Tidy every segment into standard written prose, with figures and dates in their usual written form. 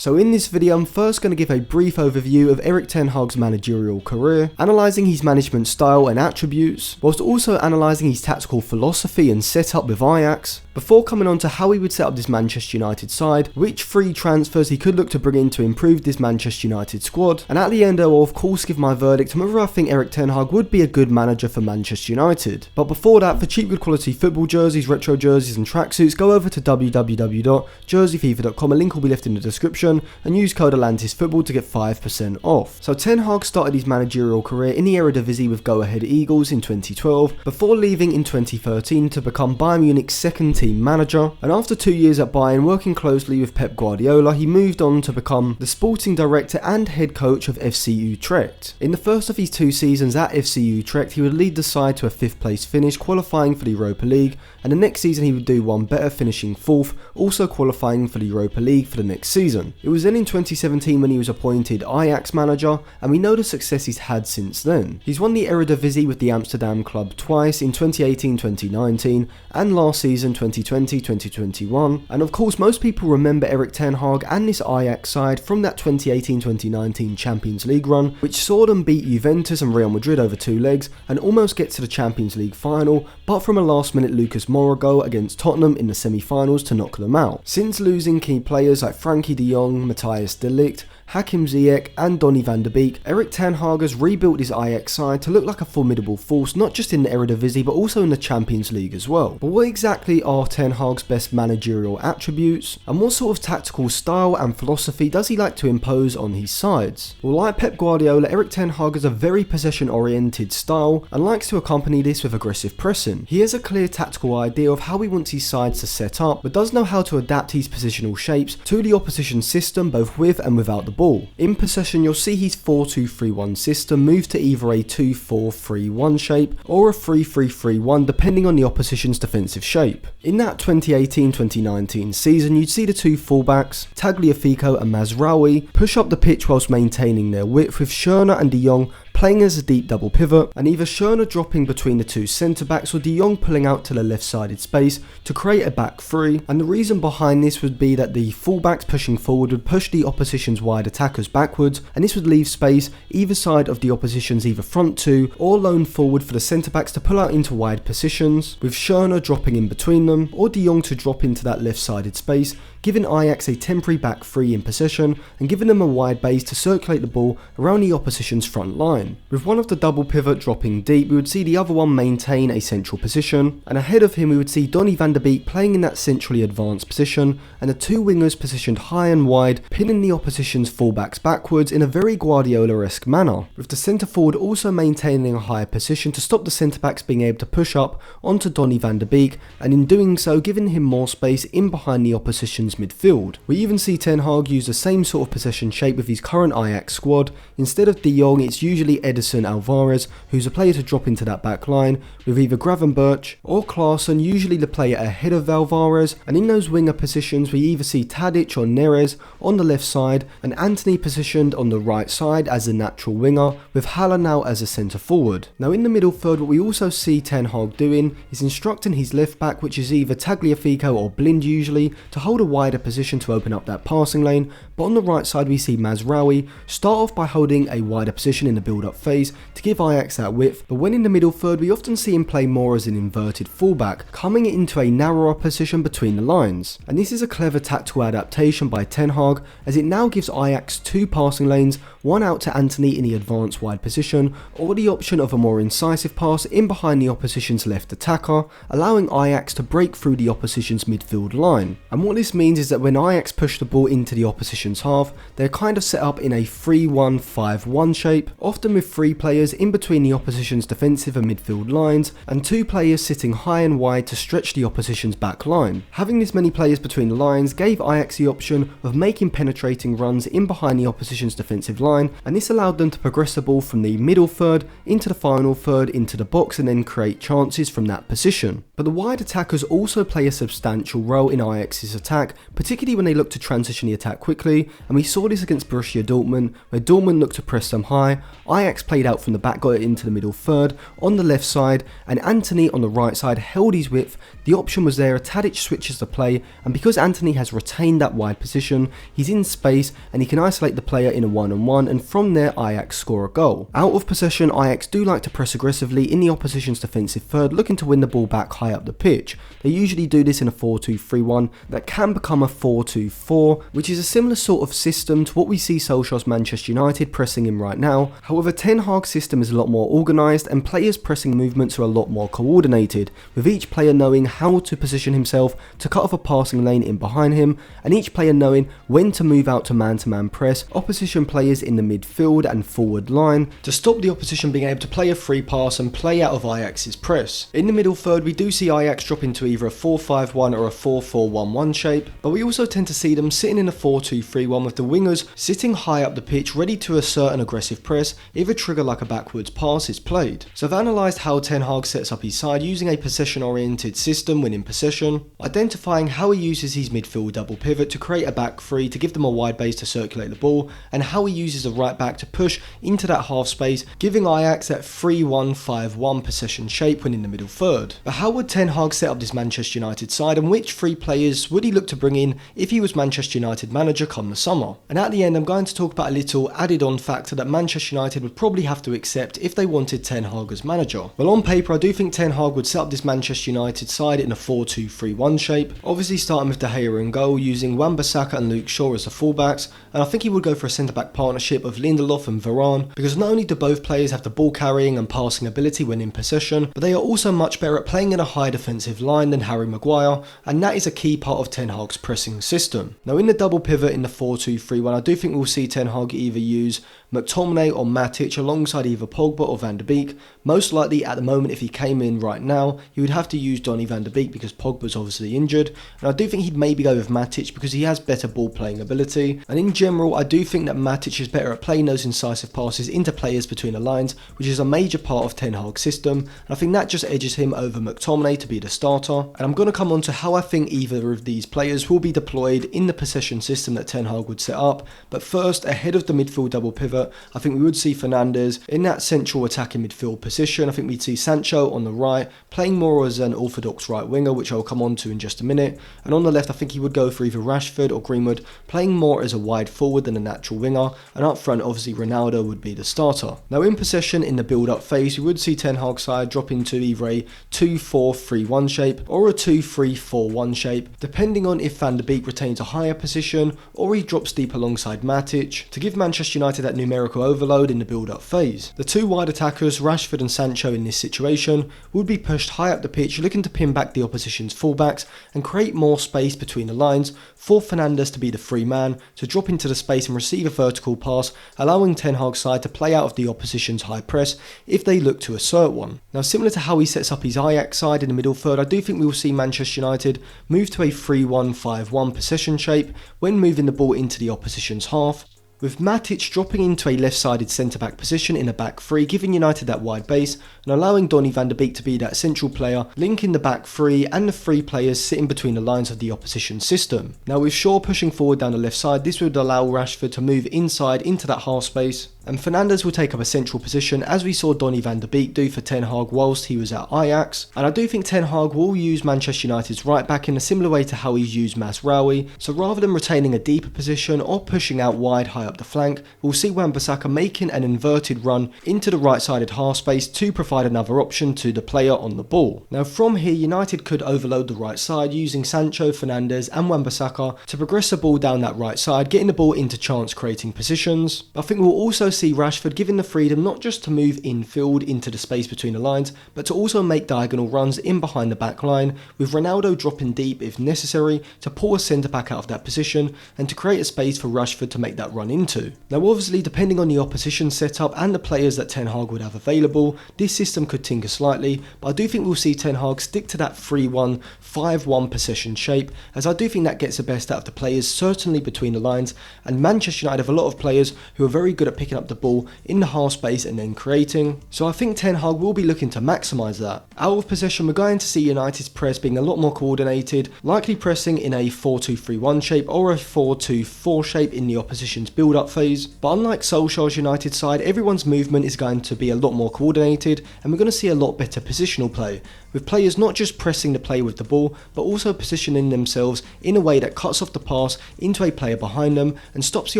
So in this video I'm first going to give a brief overview of Erik Ten Hag's managerial career, analysing his management style and attributes, whilst also analysing his tactical philosophy and setup with Ajax, before coming on to how he would set up this Manchester United side, which free transfers he could look to bring in to improve this Manchester United squad, and at the end I will of course give my verdict on whether I think Erik Ten Hag would be a good manager for Manchester United. But before that, for cheap good quality football jerseys, retro jerseys and tracksuits, go over to www.jerseyfifa.com, a link will be left in the description, and use code ATLANTISFOOTBALL to get 5% off. So Ten Hag started his managerial career in the Eredivisie with Go Ahead Eagles in 2012, before leaving in 2013 to become Bayern Munich's second team manager, and after 2 years at Bayern working closely with Pep Guardiola, he moved on to become the sporting director and head coach of FC Utrecht. In the first of his 2 seasons at FC Utrecht, he would lead the side to a 5th place finish, qualifying for the Europa League, and the next season he would do one better, finishing 4th, also qualifying for the Europa League for the next season. It was then in 2017 when he was appointed Ajax manager, and we know the success he's had since then. He's won the Eredivisie with the Amsterdam club twice in 2018-2019 and last season 2020-2021, and of course most people remember Erik Ten Hag and this Ajax side from that 2018-2019 Champions League run, which saw them beat Juventus and Real Madrid over 2 legs and almost get to the Champions League final, but from a last minute Lucas Moura goal against Tottenham in the semi-finals to knock them out. Since losing key players like Frankie de Jong, Matthijs de Ligt, Hakim Ziyech and Donny van de Beek, Erik Ten Hag has rebuilt his Ajax side to look like a formidable force, not just in the Eredivisie but also in the Champions League as well. But what exactly are Ten Hag's best managerial attributes, and what sort of tactical style and philosophy does he like to impose on his sides? Well, like Pep Guardiola, Erik Ten Hag has a very possession oriented style and likes to accompany this with aggressive pressing. He has a clear tactical idea of how he wants his sides to set up, but does know how to adapt his positional shapes to the opposition system both with and without the ball. In possession, you'll see his 4-2-3-1 system move to either a 2-4-3-1 shape or a 3-3-3-1 depending on the opposition's defensive shape. In that 2018-2019 season, you'd see the 2 fullbacks, Tagliafico and Mazraoui, push up the pitch whilst maintaining their width, with Schöne and de Jong playing as a deep double pivot, and either Schöne dropping between the 2 centre backs or de Jong pulling out to the left sided space to create a back 3, and the reason behind this would be that the fullbacks pushing forward would push the opposition's wide attackers backwards, and this would leave space either side of the opposition's either front 2 or lone forward for the centre backs to pull out into wide positions, with Schöne dropping in between them, or de Jong to drop into that left sided space, giving Ajax a temporary back 3 in possession and giving them a wide base to circulate the ball around the opposition's front line. With one of the double pivot dropping deep, we would see the other one maintain a central position, and ahead of him we would see Donny van de Beek playing in that centrally advanced position, and the 2 wingers positioned high and wide, pinning the opposition's fullbacks backwards in a very Guardiola-esque manner, with the centre forward also maintaining a higher position to stop the centre backs being able to push up onto Donny van de Beek, and in doing so giving him more space in behind the opposition's midfield. We even see Ten Hag use the same sort of possession shape with his current Ajax squad. Instead of de Jong, it's usually Edison Alvarez, who's a player to drop into that back line, with either Gravenberch or Klaassen, usually the player ahead of Alvarez, and in those winger positions we either see Tadic or Neres on the left side, and Antony positioned on the right side as a natural winger, with Haller now as a centre forward. Now in the middle third, what we also see Ten Hag doing is instructing his left back, which is either Tagliafico or Blind usually, to hold a wider position to open up that passing lane, but on the right side we see Mazraoui start off by holding a wider position in the build-up phase to give Ajax that width, but when in the middle third we often see him play more as an inverted fullback, coming into a narrower position between the lines. And this is a clever tactical adaptation by Ten Hag, as it now gives Ajax 2 passing lanes, one out to Antony in the advanced wide position, or the option of a more incisive pass in behind the opposition's left attacker, allowing Ajax to break through the opposition's midfield line. And what this means is that when Ajax push the ball into the opposition's half, they're kind of set up in a 3-1-5-1 shape, often with 3 players in between the opposition's defensive and midfield lines, and 2 players sitting high and wide to stretch the opposition's back line. Having this many players between the lines gave Ajax the option of making penetrating runs in behind the opposition's defensive line, and this allowed them to progress the ball from the middle third into the final third into the box and then create chances from that position. But the wide attackers also play a substantial role in Ajax's attack, particularly when they look to transition the attack quickly, aggressively, and we saw this against Borussia Dortmund, where Dortmund looked to press them high, Ajax played out from the back, got it into the middle third, on the left side, and Antony on the right side held his width. The option was there, Tadic switches the play, and because Antony has retained that wide position, he's in space, and he can isolate the player in a one-on-one, and from there Ajax score a goal. Out of possession, Ajax do like to press aggressively in the opposition's defensive third, looking to win the ball back high up the pitch. They usually do this in a 4-2-3-1 that can become a 4-2-4, which is a similar sort of system to what we see Solskjaer's Manchester United pressing in right now. However, Ten Hag's system is a lot more organised, and players' pressing movements are a lot more coordinated, with each player knowing how to position himself to cut off a passing lane in behind him, and each player knowing when to move out to man press opposition players in the midfield and forward line to stop the opposition being able to play a free pass and play out of Ajax's press. In the middle third, we do see Ajax drop into either a 4-5-1 or a 4-4-1-1 shape, but we also tend to see them sitting in a 4-2-3-1 with the wingers sitting high up the pitch ready to assert an aggressive press if a trigger like a backwards pass is played. So I've analysed how Ten Hag sets up his side using a possession oriented system when in possession, identifying how he uses his midfield double pivot to create a back three to give them a wide base to circulate the ball, and how he uses a right back to push into that half space, giving Ajax that 3-1-5-1 possession shape when in the middle third. But how would Ten Hag set up this Manchester United side, and which three players would he look to bring in if he was Manchester United manager come the summer? And at the end, I'm going to talk about a little added on factor that Manchester United would probably have to accept if they wanted Ten Hag as manager. Well, on paper, I do think Ten Hag would set up this Manchester United side in a 4-2-3-1 shape, obviously starting with De Gea in goal, using Wan-Bissaka and Luke Shaw as the fullbacks, and I think he would go for a centre-back partnership of Lindelof and Varane, because not only do both players have the ball carrying and passing ability when in possession, but they are also much better at playing in a high defensive line than Harry Maguire, and that is a key part of Ten Hag's pressing system. Now in the double pivot in the 4-2-3-1, I do think we'll see Ten Hag either use McTominay or Matic alongside either Pogba or Van de Beek. Most likely at the moment, if he came in right now, he would have to use Donny Van de Beek because Pogba's obviously injured, and I do think he'd maybe go with Matic because he has better ball playing ability, and in general I do think that Matic is better at playing those incisive passes into players between the lines, which is a major part of Ten Hag's system, and I think that just edges him over McTominay to be the starter. And I'm going to come on to how I think either of these players will be deployed in the possession system that Ten Hag would set up, but first, ahead of the midfield double pivot, I think we would see Fernandes in that central attacking midfield position. I think we'd see Sancho on the right, playing more as an orthodox right winger, which I'll come on to in just a minute, and on the left I think he would go for either Rashford or Greenwood, playing more as a wide forward than a natural winger, and up front obviously Ronaldo would be the starter. Now in possession in the build-up phase, we would see Ten Hag's side drop into either a 2-4-3-1 shape or a 2-3-4-1 shape, depending on if Van de Beek retains a higher position or he drops deep alongside Matic, to give Manchester United that numerical overload in the build-up phase. The two wide attackers, Rashford and Sancho in this situation, would be pushed high up the pitch looking to pin back the opposition's fullbacks and create more space between the lines for Fernandes to be the free man, to drop into the space and receive a vertical pass, allowing Ten Hag's side to play out of the opposition's high press if they look to assert one. Now similar to how he sets up his Ajax side in the middle third, I do think we will see Manchester United move to a 3-1-5-1 possession shape when moving the ball into the opposition's half, with Matic dropping into a left-sided centre-back position in a back three, giving United that wide base and allowing Donny van de Beek to be that central player, linking the back three and the three players sitting between the lines of the opposition system. Now with Shaw pushing forward down the left side, this would allow Rashford to move inside into that half space, and Fernandes will take up a central position as we saw Donny van de Beek do for Ten Hag whilst he was at Ajax. And I do think Ten Hag will use Manchester United's right back in a similar way to how he's used Mazraoui, so rather than retaining a deeper position or pushing out wide high up the flank, we'll see Wan-Bissaka making an inverted run into the right sided half space to provide another option to the player on the ball. Now from here, United could overload the right side using Sancho, Fernandes and Wan-Bissaka to progress the ball down that right side, getting the ball into chance creating positions. I think we'll also see Rashford given the freedom not just to move infield into the space between the lines, but to also make diagonal runs in behind the back line, with Ronaldo dropping deep if necessary to pull a centre back out of that position and to create a space for Rashford to make that run into. Now obviously, depending on the opposition setup and the players that Ten Hag would have available, this system could tinker slightly, but I do think we'll see Ten Hag stick to that 3-1, 5-1 possession shape, as I do think that gets the best out of the players, certainly between the lines, and Manchester United have a lot of players who are very good at picking up the ball in the half space and then creating, so I think Ten Hag will be looking to maximise that. Out of possession, we're going to see United's press being a lot more coordinated, likely pressing in a 4-2-3-1 shape or a 4-2-4 shape in the opposition's build-up phase, but unlike Solskjaer's United side, everyone's movement is going to be a lot more coordinated, and we're going to see a lot better positional play, with players not just pressing the play with the ball, but also positioning themselves in a way that cuts off the pass into a player behind them and stops the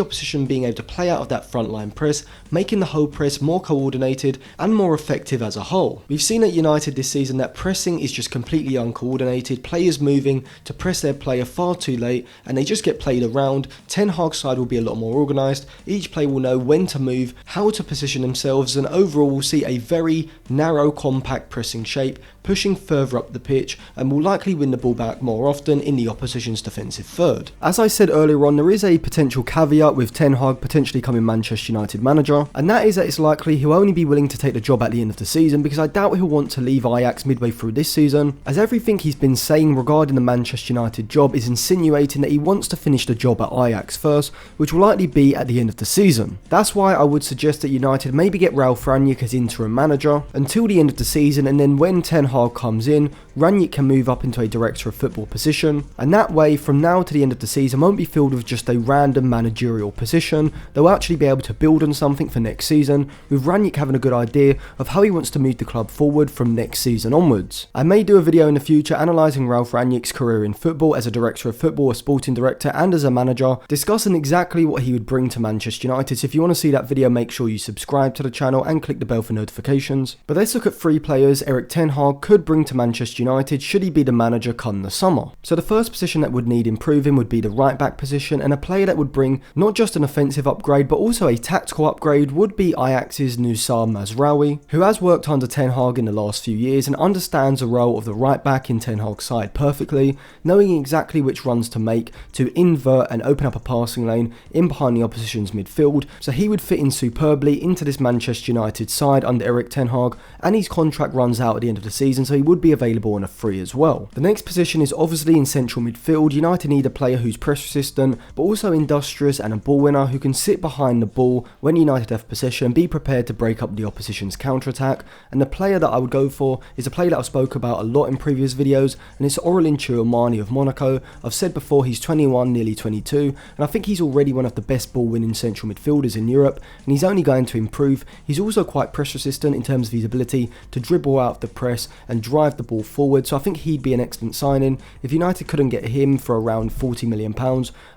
opposition being able to play out of that frontline press, making the whole press more coordinated and more effective as a whole. We've seen at United this season that pressing is just completely uncoordinated, players moving to press their player far too late, and they just get played around. Ten Hag's side will be a lot more organised, each player will know when to move, how to position themselves, and overall we'll see a very narrow, compact pressing shape, pushing further up the pitch, and will likely win the ball back more often in the opposition's defensive third. As I said earlier on, there is a potential caveat with Ten Hag potentially becoming Manchester United manager, and that is that it's likely he'll only be willing to take the job at the end of the season, because I doubt he'll want to leave Ajax midway through this season, as everything he's been saying regarding the Manchester United job is insinuating that he wants to finish the job at Ajax first, which will likely be at the end of the season. That's why I would suggest that United maybe get Ralf Rangnick as interim manager until the end of the season, and then when Ten Hag comes in, Rangnick can move up into a director of football position, and that way from now to the end of the season won't be filled with just a random managerial position. They'll actually be able to build on something for next season, with Rangnick having a good idea of how he wants to move the club forward from next season onwards. I may do a video in the future analysing Ralf Rangnick's career in football as a director of football, a sporting director and as a manager, discussing exactly what he would bring to Manchester United. So if you want to see that video, make sure you subscribe to the channel and click the bell for notifications. But let's look at 3 players Erik Ten Hag could bring to Manchester United should he be the manager come the summer. So the first position that would need improving would be the right back position, and a player that would bring not just an offensive upgrade but also a tactical upgrade would be Ajax's Noussair Mazraoui, who has worked under Ten Hag in the last few years and understands the role of the right back in Ten Hag's side perfectly, knowing exactly which runs to make to invert and open up a passing lane in behind the opposition's midfield, so he would fit in superbly into this Manchester United side under Erik Ten Hag, and his contract runs out at the end of the season, so he would be available on a free as well. The next position is obviously in central midfield. United need a player who's press resistant but also industrious and a ball winner who can sit behind the ball when United have possession and be prepared to break up the opposition's counter-attack, and the player that I would go for is a player that I've spoke about a lot in previous videos, and it's Aurélien Tchouameni of Monaco. I've said before he's 21, nearly 22, and I think he's already one of the best ball winning central midfielders in Europe, and he's only going to improve. He's also quite press resistant in terms of his ability to dribble out of the press and drive the ball forward, so I think he'd be an excellent signing. If United couldn't get him for around £40 million,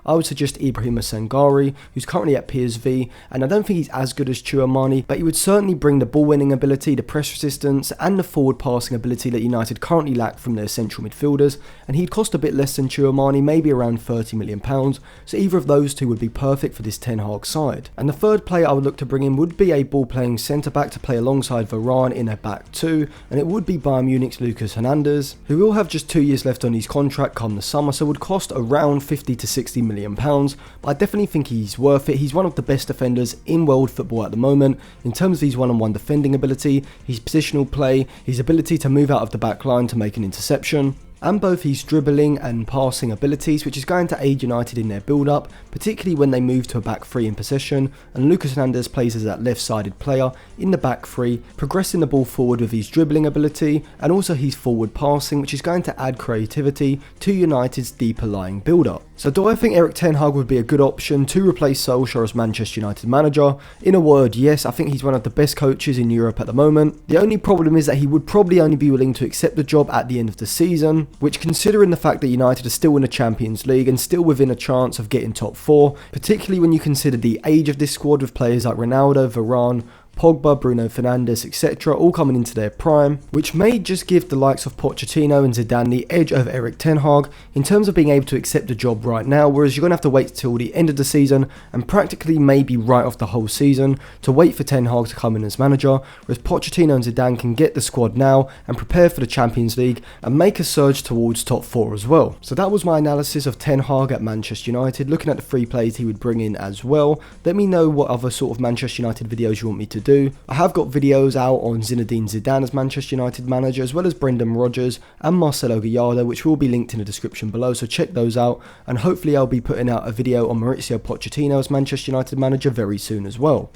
I would suggest Ibrahima Sangare, who's currently at PSV, and I don't think he's as good as Tchouameni, but he would certainly bring the ball winning ability, the press resistance and the forward passing ability that United currently lack from their central midfielders, and he'd cost a bit less than Tchouameni, maybe around £30 million, so either of those two would be perfect for this Ten Hag side. And the third player I would look to bring in would be a ball playing centre back to play alongside Varane in a back 2, and it would be Bayern Munich's Lucas Hernandez, who will have just 2 years left on his contract come the summer, so would cost around £50 to £60 million, but I definitely think he's worth it. He's one of the best defenders in world football at the moment in terms of his one-on-one defending ability, his positional play, his ability to move out of the back line to make an interception, and both his dribbling and passing abilities, which is going to aid United in their build-up, particularly when they move to a back 3 in possession, and Lucas Hernandez plays as that left-sided player in the back 3, progressing the ball forward with his dribbling ability and also his forward passing, which is going to add creativity to United's deeper lying build-up. So do I think Erik Ten Hag would be a good option to replace Solskjaer as Manchester United manager? In a word, yes, I think he's one of the best coaches in Europe at the moment. The only problem is that he would probably only be willing to accept the job at the end of the season, which, considering the fact that United are still in the Champions League and still within a chance of getting top 4, particularly when you consider the age of this squad with players like Ronaldo, Varane, Pogba, Bruno Fernandes, etc. all coming into their prime, which may just give the likes of Pochettino and Zidane the edge over Erik Ten Hag in terms of being able to accept the job right now, whereas you're going to have to wait till the end of the season and practically maybe right off the whole season to wait for Ten Hag to come in as manager, whereas Pochettino and Zidane can get the squad now and prepare for the Champions League and make a surge towards top 4 as well. So that was my analysis of Ten Hag at Manchester United, looking at the 3 players he would bring in as well. Let me know what other sort of Manchester United videos you want me to do. I have got videos out on Zinedine Zidane as Manchester United manager, as well as Brendan Rodgers and Marcelo Gallardo, which will be linked in the description below, so check those out, and hopefully I'll be putting out a video on Mauricio Pochettino as Manchester United manager very soon as well.